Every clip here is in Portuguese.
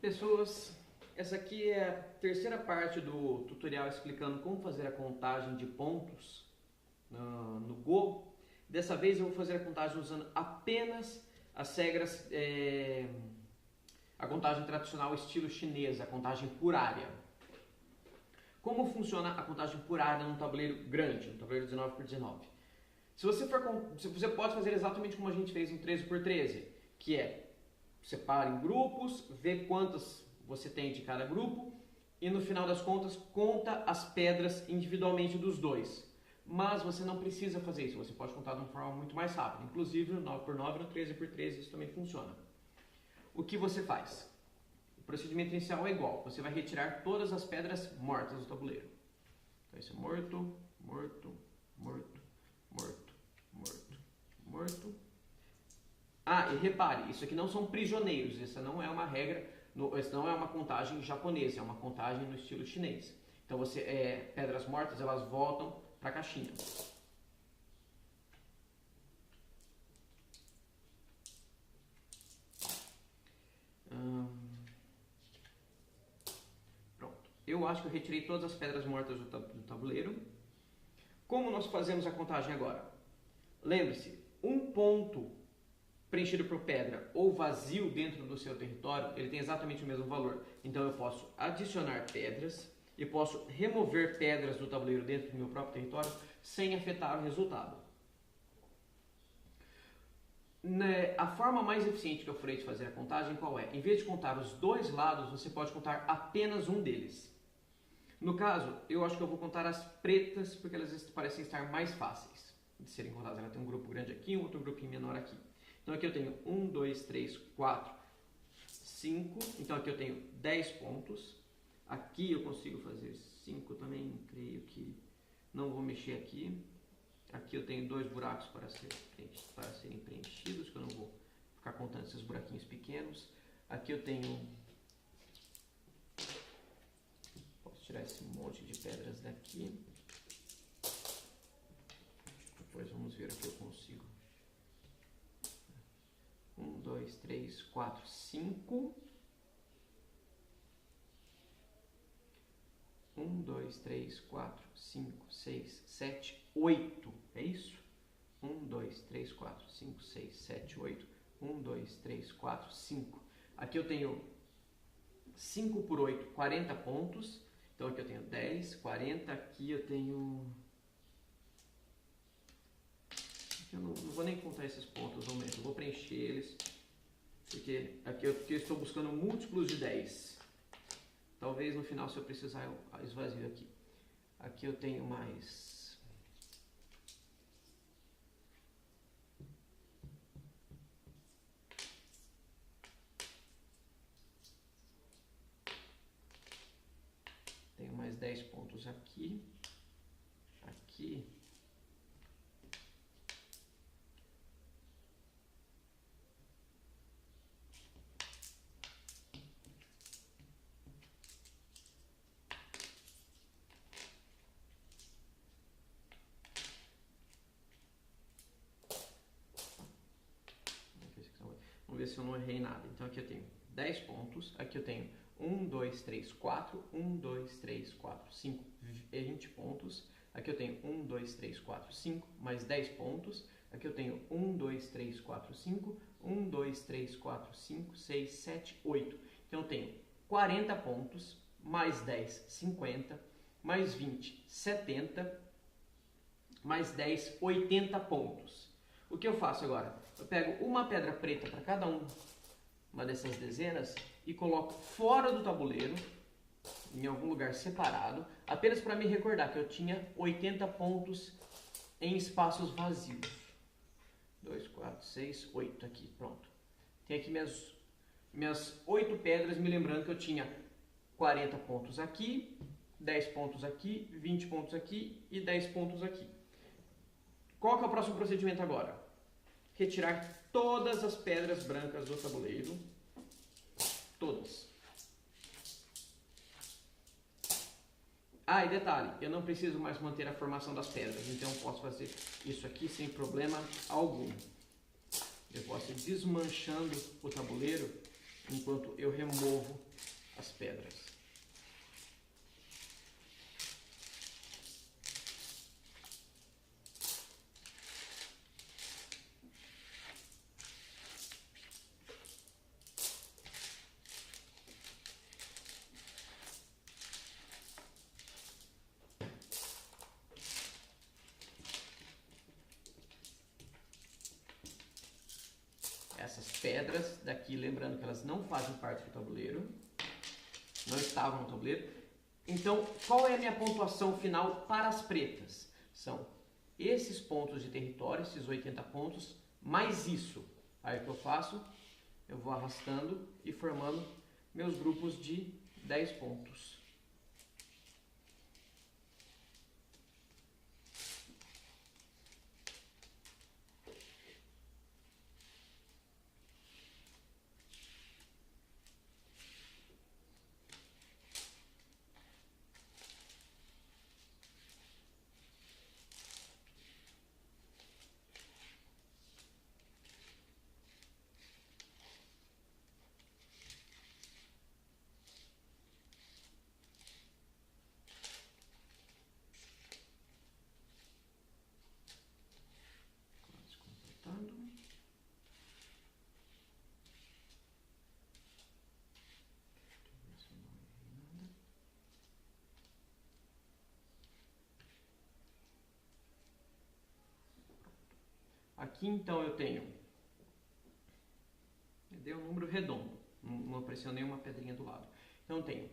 Pessoas, essa aqui é a terceira parte do tutorial explicando como fazer a contagem de pontos no Go. Dessa vez eu vou fazer a contagem usando apenas as regras, a contagem tradicional estilo chinês, a contagem por área. Como funciona a contagem por área num tabuleiro grande, um tabuleiro 19x19? Você pode fazer exatamente como a gente fez no 13x13, que é separa em grupos, vê quantas você tem de cada grupo e no final das contas conta as pedras individualmente dos dois. Mas você não precisa fazer isso, você pode contar de uma forma muito mais rápida. Inclusive no 9x9 e no 13x13 isso também funciona. O que você faz? O procedimento inicial é igual, você vai retirar todas as pedras mortas do tabuleiro. Então isso é morto, morto, morto, morto, morto, morto. Ah, e repare, isso aqui não são prisioneiros, essa não é uma regra, essa não é uma contagem japonesa, é uma contagem no estilo chinês. Então pedras mortas elas voltam para a caixinha. Pronto, eu acho que eu retirei todas as pedras mortas do tabuleiro. Como nós fazemos a contagem agora? Lembre-se, um ponto preenchido por pedra ou vazio dentro do seu território, ele tem exatamente o mesmo valor. Então eu posso adicionar pedras e posso remover pedras do tabuleiro dentro do meu próprio território sem afetar o resultado. A forma mais eficiente que eu falei de fazer a contagem qual é? Em vez de contar os dois lados, você pode contar apenas um deles. No caso, eu acho que eu vou contar as pretas porque elas parecem estar mais fáceis de serem contadas. Ela tem um grupo grande aqui e um outro grupinho menor aqui. Então aqui eu tenho 1, 2, 3, 4, 5. Então aqui eu tenho 10 pontos. Aqui eu consigo fazer 5 também, creio que não vou mexer aqui. Aqui eu tenho 2 buracos para serem preenchidos, que eu não vou ficar contando esses buraquinhos pequenos. Aqui eu tenho... Posso tirar esse monte de pedras daqui. Depois vamos ver o que eu consigo. 1, 2, 3, 4, 5. 1, 2, 3, 4, 5, 6, 7, 8. É isso? 1, 2, 3, 4, 5, 6, 7, 8. 1, 2, 3, 4, 5. Aqui eu tenho 5 por 8, 40 pontos. Então aqui eu tenho 10, 40. Aqui eu tenho... Eu não vou nem contar esses pontos no momento, eu vou preencher eles, porque aqui eu estou buscando múltiplos de 10. Talvez no final, se eu precisar, eu esvazio aqui. Aqui eu tenho mais... Tenho mais 10 pontos aqui. Aqui... Vamos ver se eu não errei nada. Então aqui eu tenho 10 pontos, aqui eu tenho 1, 2, 3, 4, 1, 2, 3, 4, 5, 20 pontos. Aqui eu tenho 1, 2, 3, 4, 5, mais 10 pontos. Aqui eu tenho 1, 2, 3, 4, 5, 1, 2, 3, 4, 5, 6, 7, 8. Então eu tenho 40 pontos, mais 10, 50, mais 20, 70, mais 10, 80 pontos. O que eu faço agora? Eu pego uma pedra preta para cada uma dessas dezenas e coloco fora do tabuleiro, em algum lugar separado, apenas para me recordar que eu tinha 80 pontos em espaços vazios. 2, 4, 6, 8 aqui, pronto. Tem aqui minhas 8 pedras, me lembrando que eu tinha 40 pontos aqui, 10 pontos aqui, 20 pontos aqui e 10 pontos aqui. Qual que é o próximo procedimento agora? Retirar todas as pedras brancas do tabuleiro. Todas. Ah, e detalhe, eu não preciso mais manter a formação das pedras, então eu posso fazer isso aqui sem problema algum. Eu posso ir desmanchando o tabuleiro enquanto eu removo as pedras. Essas pedras daqui, lembrando que elas não fazem parte do tabuleiro, não estavam no tabuleiro. Então, qual é a minha pontuação final para as pretas? São esses pontos de território, esses 80 pontos, mais isso. Aí o que eu faço? Eu vou arrastando e formando meus grupos de 10 pontos. Aqui então eu tenho, deu um número redondo, não apareceu nenhuma pedrinha do lado. Então eu tenho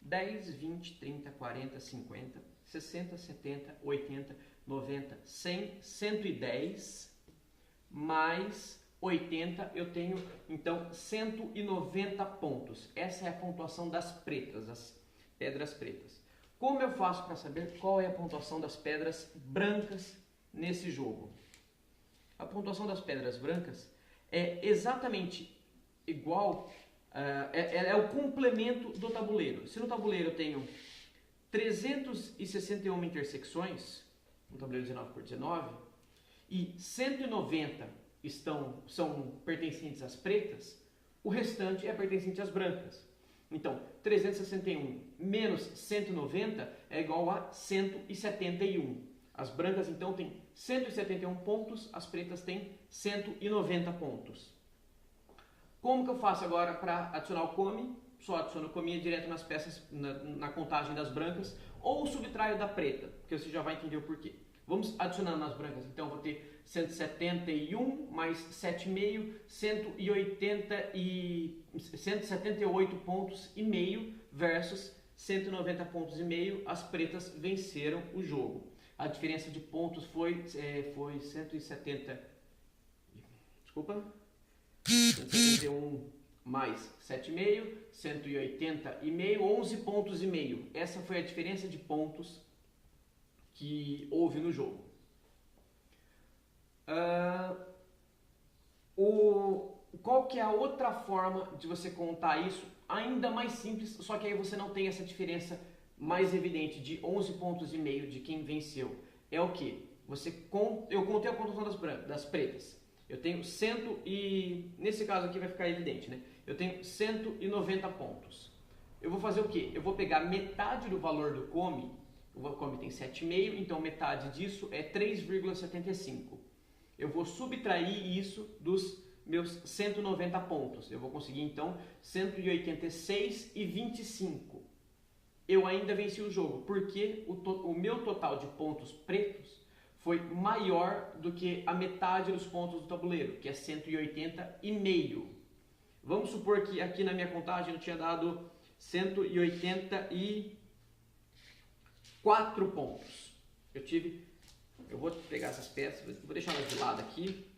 10, 20, 30, 40, 50, 60, 70, 80, 90, 100, 110, mais 80, eu tenho então 190 pontos. Essa é a pontuação das pretas, as pedras pretas. Como eu faço para saber qual é a pontuação das pedras brancas nesse jogo? A pontuação das pedras brancas é exatamente igual, é o complemento do tabuleiro. Se no tabuleiro eu tenho 361 intersecções, no tabuleiro 19 por 19, e 190 são pertencentes às pretas, o restante é pertencente às brancas. Então, 361 menos 190 é igual a 171. As brancas, então, têm 171 pontos, as pretas têm 190 pontos. Como que eu faço agora para adicionar o come? Só adiciono o come direto nas peças, na contagem das brancas, ou subtraio da preta, porque você já vai entender o porquê. Vamos adicionando nas brancas, então eu vou ter 171 mais 7,5, 178 pontos e meio versus 190 pontos e meio, as pretas venceram o jogo. A diferença de pontos foi 171 mais 7,5, 180,5, 11 pontos e meio. Essa foi a diferença de pontos que houve no jogo. Qual que é a outra forma de você contar isso? Ainda mais simples, só que aí você não tem essa diferença mais evidente de 11 pontos e meio de quem venceu. É o que? Eu contei a pontuação das pretas. Eu tenho nesse caso aqui vai ficar evidente, né? Eu tenho 190 pontos. Eu vou fazer o que? Eu vou pegar metade do valor do come. O come tem 7,5, então metade disso é 3,75. Eu vou subtrair isso dos meus 190 pontos. Eu vou conseguir então 186,25. Eu ainda venci o jogo, porque o meu total de pontos pretos foi maior do que a metade dos pontos do tabuleiro, que é 180,5. Vamos supor que aqui na minha contagem eu tinha dado 184 pontos. Eu vou pegar essas peças, vou deixar elas de lado aqui.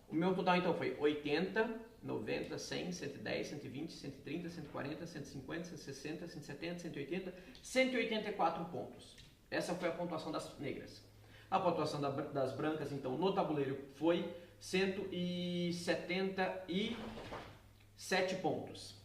O meu total então foi 80, 90, 100, 110, 120, 130, 140, 150, 160, 170, 180, 184 pontos. Essa foi a pontuação das negras. A pontuação das brancas, então, no tabuleiro foi 177 pontos.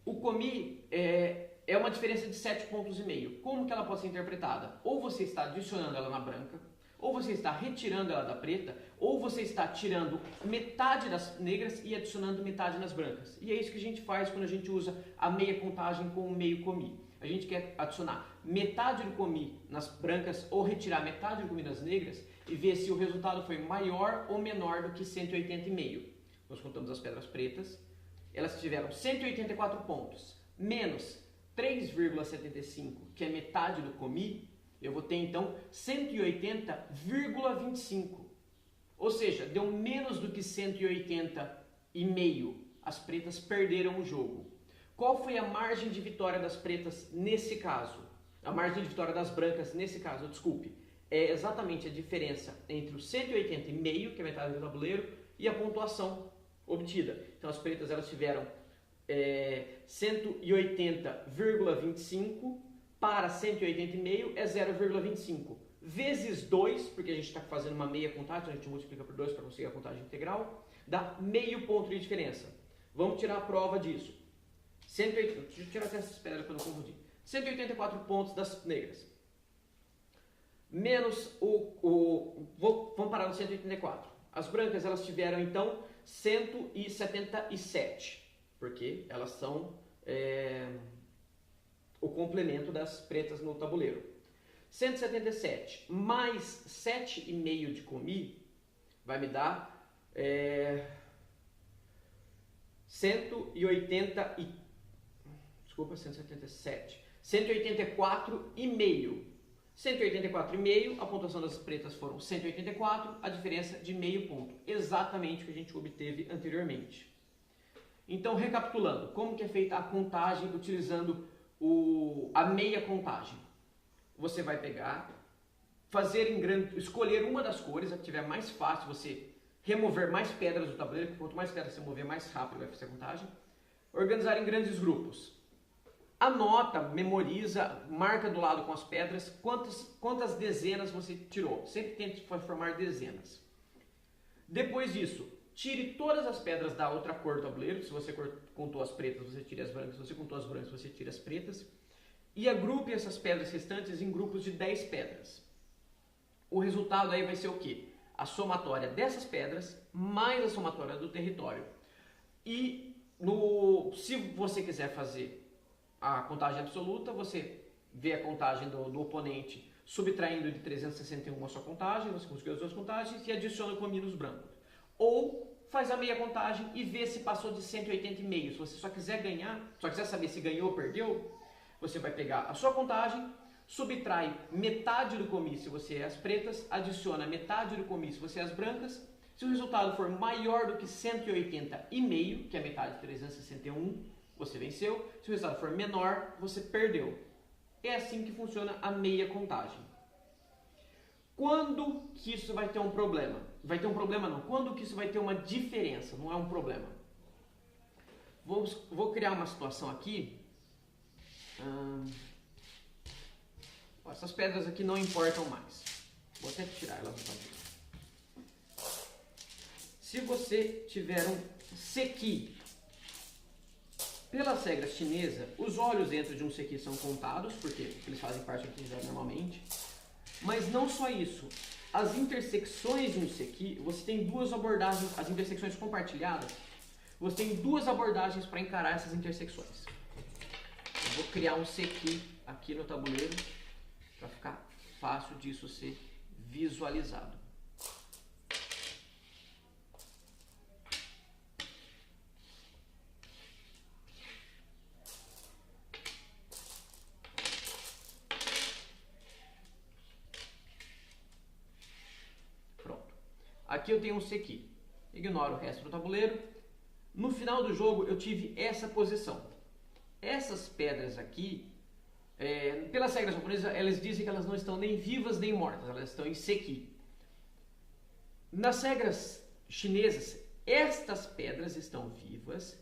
O come é uma diferença de 7 pontos e meio. Como que ela pode ser interpretada? Ou você está adicionando ela na branca, Ou você está retirando ela da preta, ou você está tirando metade das negras e adicionando metade nas brancas. E é isso que a gente faz quando a gente usa a meia contagem com o meio comi. A gente quer adicionar metade do comi nas brancas ou retirar metade do comi nas negras e ver se o resultado foi maior ou menor do que 180,5. Nós contamos as pedras pretas, elas tiveram 184 pontos, menos 3,75, que é metade do comi, eu vou ter então 180,25. Ou seja, deu menos do que 180,5. As pretas perderam o jogo. Qual foi a margem de vitória das pretas nesse caso? A margem de vitória das brancas nesse caso, desculpe. É exatamente a diferença entre o 180,5, que é metade do tabuleiro, e a pontuação obtida. Então as pretas elas tiveram 180,25 para 180,5 é 0,25. Vezes 2, porque a gente está fazendo uma meia contagem, então a gente multiplica por 2 para conseguir a contagem integral, dá meio ponto de diferença. Vamos tirar a prova disso. Deixa eu tirar até essas pedras para não confundir. 184 pontos das negras. Menos vamos parar no 184. As brancas elas tiveram então 177, porque elas são o complemento das pretas no tabuleiro. 177 mais 7,5 de comi vai me dar 184,5. 184,5, a pontuação das pretas foram 184, a diferença de meio ponto. Exatamente o que a gente obteve anteriormente. Então, recapitulando, como que é feita a contagem utilizando a meia contagem? Você vai pegar, escolher uma das cores, a que tiver mais fácil, você remover mais pedras do tabuleiro, porque quanto mais pedras você mover, mais rápido vai fazer a contagem. Organizar em grandes grupos. Anota, memoriza, marca do lado com as pedras quantas dezenas você tirou. Sempre tente formar dezenas. Depois disso, tire todas as pedras da outra cor do tabuleiro. Se você contou as pretas, você tira as brancas. Se você contou as brancas, você tira as pretas. E agrupe essas pedras restantes em grupos de 10 pedras. O resultado aí vai ser o quê? A somatória dessas pedras mais a somatória do território. E se você quiser fazer a contagem absoluta, você vê a contagem do oponente subtraindo de 361 a sua contagem, você conseguiu as duas contagens e adiciona o comi nos brancos. Ou faz a meia contagem e vê se passou de 180,5. Se você só quiser ganhar, só quiser saber se ganhou ou perdeu, você vai pegar a sua contagem, subtrai metade do comi se você é as pretas, adiciona metade do comi se você é as brancas. Se o resultado for maior do que 180,5, que é metade de 361, você venceu. Se o resultado for menor, você perdeu. É assim que funciona a meia contagem. Quando que isso vai ter um problema? Vai ter um problema não. Quando que isso vai ter uma diferença? Não é um problema. Vou criar uma situação aqui. Essas pedras aqui não importam mais. Vou até tirar elas do tabuleiro. Se você tiver um sequi, pelas regras chinesas, os olhos dentro de um sequi são contados, porque eles fazem parte da atividade normalmente. Mas não só isso. As intersecções de um sequi, você tem duas abordagens, as intersecções compartilhadas, você tem duas abordagens para encarar essas intersecções. Eu vou criar um sequi aqui no tabuleiro, para ficar fácil disso ser visualizado. Aqui eu tenho um sequi. Ignoro o resto do tabuleiro. No final do jogo eu tive essa posição. Essas pedras aqui, pelas regras japonesas, elas dizem que elas não estão nem vivas nem mortas, elas estão em sequi. Nas regras chinesas, estas pedras estão vivas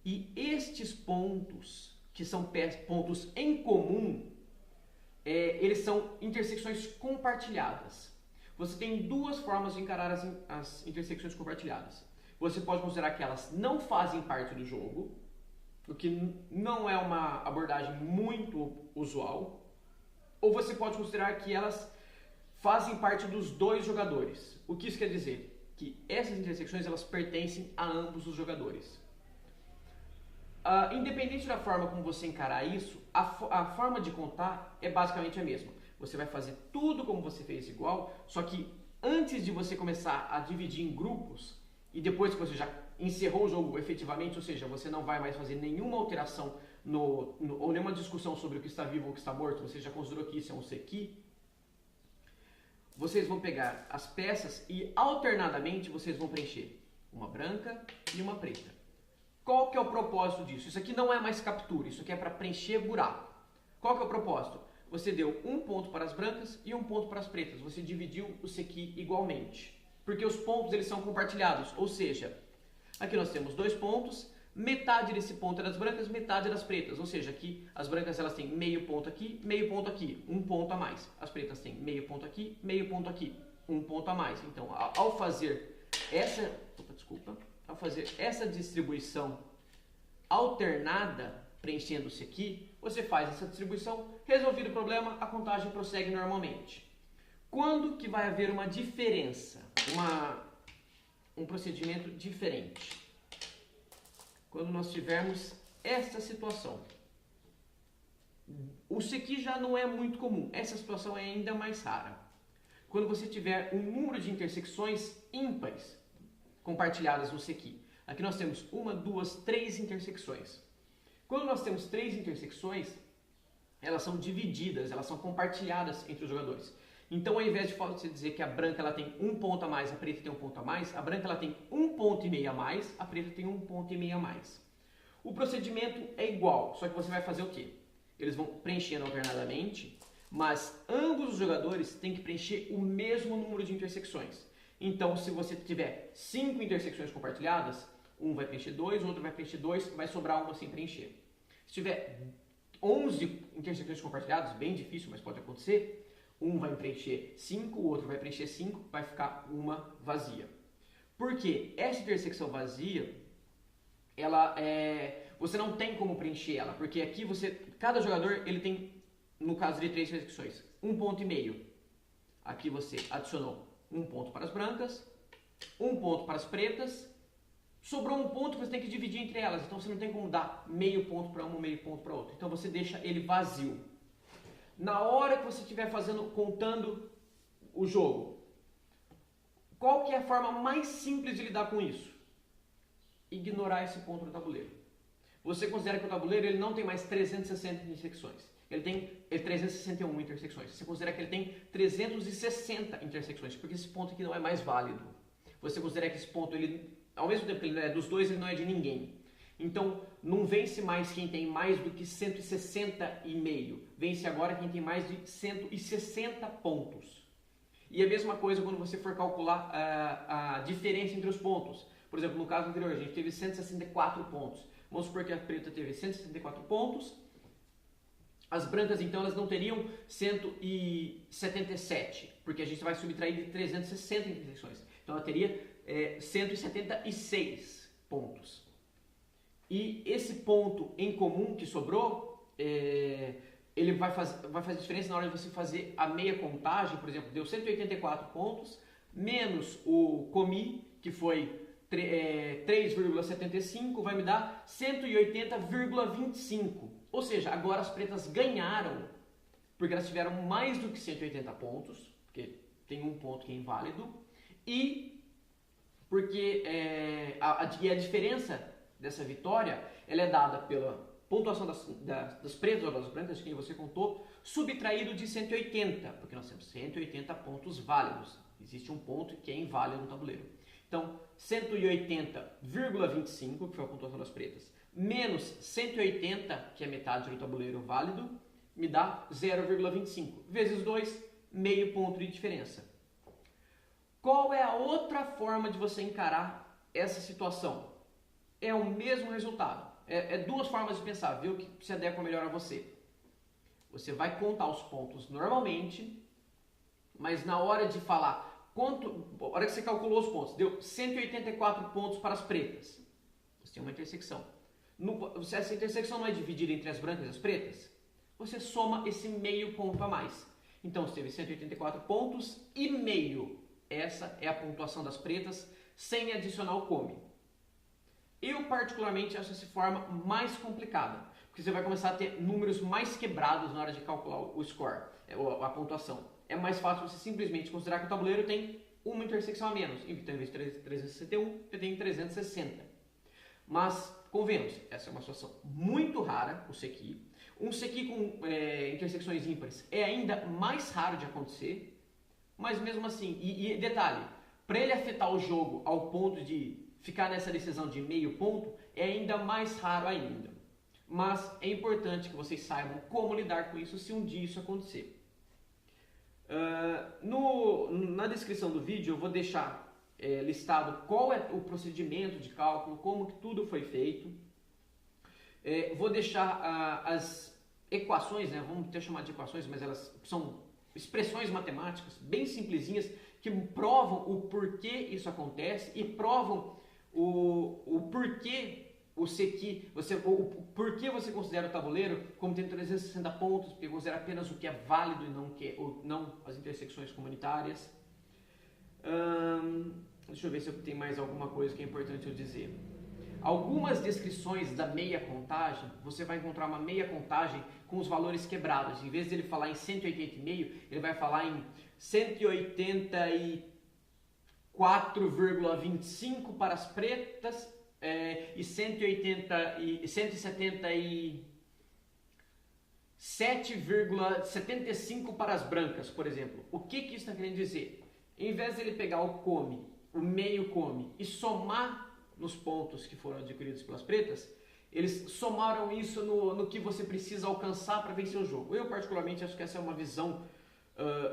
e estes pontos, que são pontos em comum, eles são intersecções compartilhadas. Você tem duas formas de encarar as intersecções compartilhadas. Você pode considerar que elas não fazem parte do jogo, o que não é uma abordagem muito usual, ou você pode considerar que elas fazem parte dos dois jogadores. O que isso quer dizer? Que essas intersecções elas pertencem a ambos os jogadores. Independente da forma como você encarar isso, a forma de contar é basicamente a mesma. Você vai fazer tudo como você fez igual, só que antes de você começar a dividir em grupos, e depois que você já encerrou o jogo efetivamente, ou seja, você não vai mais fazer nenhuma alteração ou nenhuma discussão sobre o que está vivo ou o que está morto, você já considerou que isso é um sequi, vocês vão pegar as peças e alternadamente vocês vão preencher uma branca e uma preta. Qual que é o propósito disso? Isso aqui não é mais captura, isso aqui é para preencher buraco. Qual que é o propósito? Você deu um ponto para as brancas e um ponto para as pretas. Você dividiu o sequi igualmente. Porque os pontos eles são compartilhados. Ou seja, aqui nós temos 2 pontos, metade desse ponto é das brancas, metade é das pretas. Ou seja, aqui as brancas elas têm meio ponto aqui, um ponto a mais. As pretas têm meio ponto aqui, um ponto a mais. Então, ao fazer essa distribuição alternada, preenchendo-se aqui, você faz essa distribuição, resolvido o problema, a contagem prossegue normalmente. Quando que vai haver uma diferença, um procedimento diferente? Quando nós tivermos essa situação. O sequi já não é muito comum, essa situação é ainda mais rara. Quando você tiver um número de intersecções ímpares compartilhadas no sequi. Aqui nós temos 1, 2, 3 intersecções. Quando nós temos 3 intersecções, elas são divididas, elas são compartilhadas entre os jogadores. Então, ao invés de você dizer que a branca ela tem um ponto a mais, a preta tem um ponto a mais, a branca ela tem um ponto e meio a mais, a preta tem um ponto e meio a mais. O procedimento é igual, só que você vai fazer o quê? Eles vão preenchendo alternadamente, mas ambos os jogadores têm que preencher o mesmo número de intersecções. Então, se você tiver 5 intersecções compartilhadas, um vai preencher 2, o outro vai preencher 2, vai sobrar uma sem preencher. Se tiver 11 intersecções compartilhadas, bem difícil, mas pode acontecer, um vai preencher 5, o outro vai preencher 5, vai ficar uma vazia. Por quê? Essa intersecção vazia, você não tem como preencher ela, porque aqui cada jogador ele tem, no caso de 3 intersecções, 1,5 ponto. Aqui você adicionou um ponto para as brancas, um ponto para as pretas, sobrou um ponto que você tem que dividir entre elas, então você não tem como dar meio ponto para uma, meio ponto para outra, então você deixa ele vazio. Na hora que você estiver contando o jogo, qual que é a forma mais simples de lidar com isso? Ignorar esse ponto no tabuleiro. Você considera que o tabuleiro ele não tem mais 360 intersecções. Ele tem 361 intersecções. Você considera que ele tem 360 intersecções, porque esse ponto aqui não é mais válido. Você considera que esse ponto, ao mesmo tempo que ele não é dos dois, ele não é de ninguém. Então, não vence mais quem tem mais do que 160,5. Vence agora quem tem mais de 160 pontos. E a mesma coisa quando você for calcular a diferença entre os pontos. Por exemplo, no caso anterior, a gente teve 164 pontos. Vamos supor que a preta teve 164 pontos. As brancas, então, elas não teriam 177, porque a gente vai subtrair de 360 intersecções. Então, ela teria 176 pontos. E esse ponto em comum que sobrou, ele vai fazer diferença na hora de você fazer a meia contagem. Por exemplo, deu 184 pontos, menos o comi, que foi 3,75, vai me dar 180,25. Ou seja, agora as pretas ganharam, porque elas tiveram mais do que 180 pontos, porque tem um ponto que é inválido, e porque a diferença dessa vitória ela é dada pela pontuação das pretas ou das brancas, que você contou, subtraído de 180, porque nós temos 180 pontos válidos. Existe um ponto que é inválido no tabuleiro. Então, 180,25, que foi a pontuação das pretas, menos 180, que é metade do tabuleiro válido, me dá 0,25. Vezes 2, meio ponto de diferença. Qual é a outra forma de você encarar essa situação? É o mesmo resultado. É duas formas de pensar, viu? Que se adequa melhor a você. Você vai contar os pontos normalmente, mas na hora de falar a hora que você calculou os pontos, deu 184 pontos para as pretas. Você tem uma intersecção. Se essa intersecção não é dividida entre as brancas e as pretas, você soma esse meio ponto a mais. Então você teve 184 pontos e meio. Essa é a pontuação das pretas, sem adicionar o come. Eu particularmente acho essa forma mais complicada, porque você vai começar a ter números mais quebrados na hora de calcular o score, a pontuação. É mais fácil você simplesmente considerar que o tabuleiro tem uma intersecção a menos. Então, em vez de 361, eu tenho 360. Mas, convenhamos, essa é uma situação muito rara, o sequi. Um sequi com intersecções ímpares é ainda mais raro de acontecer, mas mesmo assim, e detalhe, para ele afetar o jogo ao ponto de ficar nessa decisão de meio ponto, é ainda mais raro ainda. Mas é importante que vocês saibam como lidar com isso se um dia isso acontecer. Na descrição do vídeo eu vou deixar listado qual é o procedimento de cálculo, como que tudo foi feito. Vou deixar as equações, né? Vamos até chamar de equações, mas elas são expressões matemáticas bem simplesinhas que provam o porquê isso acontece e provam o porquê o sequi, porquê você considera o tabuleiro como tendo 360 pontos, porque considera apenas o que é válido e não as intersecções comunitárias. Deixa eu ver se eu tenho mais alguma coisa que é importante eu dizer. Algumas descrições da meia contagem, você vai encontrar uma meia contagem com os valores quebrados. Em vez de ele falar em 180,5, ele vai falar em 184,25 para as pretas e 177,75 para as brancas, por exemplo. O que isso está querendo dizer? Em vez de ele pegar o come, o meio come, e somar nos pontos que foram adquiridos pelas pretas, eles somaram isso no que você precisa alcançar para vencer o jogo. Eu particularmente acho que essa é uma visão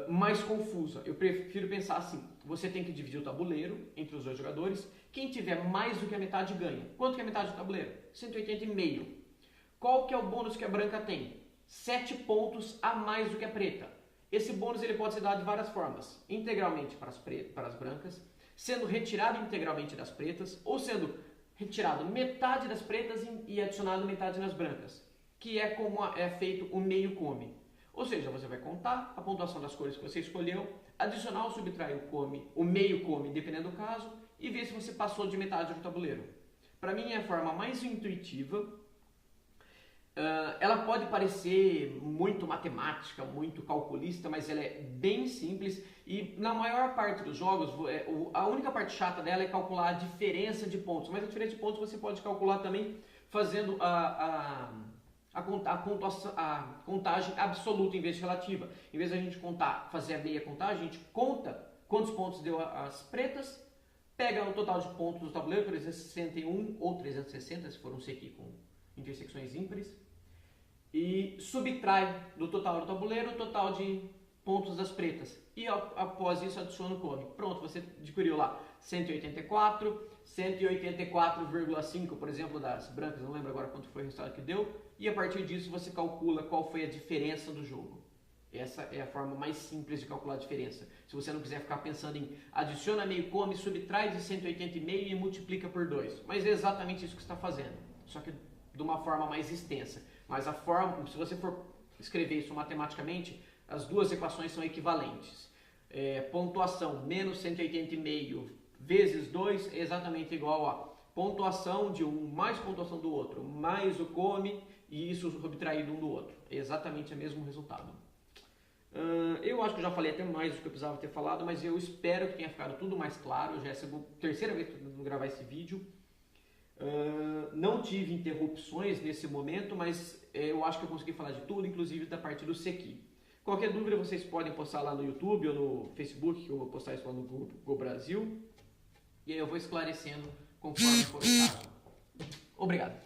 mais confusa. Eu prefiro pensar assim, você tem que dividir o tabuleiro entre os dois jogadores, quem tiver mais do que a metade ganha. Quanto que é a metade do tabuleiro? 180,5. Qual que é o bônus que a branca tem? 7 pontos a mais do que a preta. Esse bônus ele pode ser dado de várias formas, integralmente para as brancas, sendo retirado integralmente das pretas, ou sendo retirado metade das pretas e adicionado metade nas brancas, que é como é feito o meio come. Ou seja, você vai contar a pontuação das cores que você escolheu, adicionar ou subtrair o meio come, dependendo do caso, e ver se você passou de metade do tabuleiro. Para mim é a forma mais intuitiva. Ela pode parecer muito matemática, muito calculista, mas ela é bem simples e na maior parte dos jogos, a única parte chata dela é calcular a diferença de pontos, mas a diferença de pontos você pode calcular também fazendo a contagem absoluta em vez de relativa. Em vez de a gente fazer a meia contagem, a gente conta quantos pontos deu as pretas, pega o total de pontos do tabuleiro, 361 ou 360, se for um sequi com intersecções ímpares, e subtrai do total do tabuleiro o total de pontos das pretas. E após isso adiciona o come. Pronto, você adquiriu lá 184, 184,5, por exemplo, das brancas, não lembro agora quanto foi o resultado que deu, e a partir disso você calcula qual foi a diferença do jogo. Essa é a forma mais simples de calcular a diferença. Se você não quiser ficar pensando em adiciona meio come, subtrai de 180,5 e multiplica por 2. Mas é exatamente isso que você está fazendo, só que de uma forma mais extensa. Mas a forma, se você for escrever isso matematicamente, as duas equações são equivalentes. Pontuação menos 180,5 vezes 2 é exatamente igual a pontuação de um mais pontuação do outro, mais o come e isso subtraído um do outro. É exatamente o mesmo resultado. Eu acho que eu já falei até mais do que eu precisava ter falado, mas eu espero que tenha ficado tudo mais claro. Já é a terceira vez que eu estou gravar esse vídeo. Não tive interrupções nesse momento, mas eu acho que eu consegui falar de tudo, inclusive da parte do sequi. Qualquer dúvida vocês podem postar lá no YouTube ou no Facebook, que eu vou postar isso lá no grupo Go Brasil. E aí eu vou esclarecendo conforme for o caso. Obrigado.